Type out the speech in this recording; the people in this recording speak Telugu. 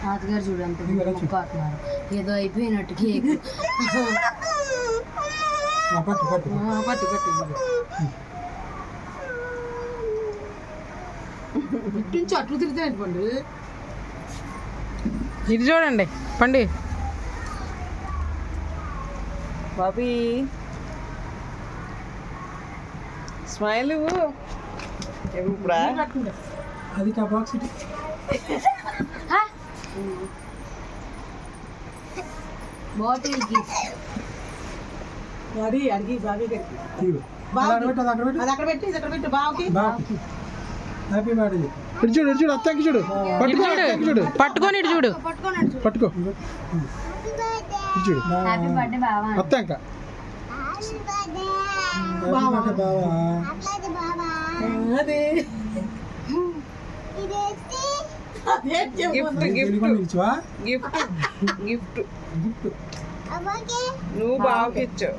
తాతగారు చూడండి ముక్కాతున్నారు ఏదో అయిపోయినట్టు కేక్. పట్టు పట్టు పట్టు పట్టు ఇట్టించి అట్లు తిరిగితే పండు. ఇది చూడండి పండి బాబీ స్మైల్ ఇప్పుడా అది బాక్స్ బాటిల్ అది అడిగి బాబీ గారికి అక్కడ అది అక్కడ పెట్టి ఇది అక్కడ పెట్టు బావకి. హ్యాపీ బర్త్డే ఇటు చూడు ఇటు చూడు అత్తకి చూడు చూడు పట్టుకొని ఇటు చూడు పట్టుకో ఇటు చూడు హ్యాపీ బర్త్డే బావా. అత్తంక బావా అదే గిఫ్ట్ గిఫ్ట్ గిఫ్ట్ నువ్వు బావకి ఇచ్చావు.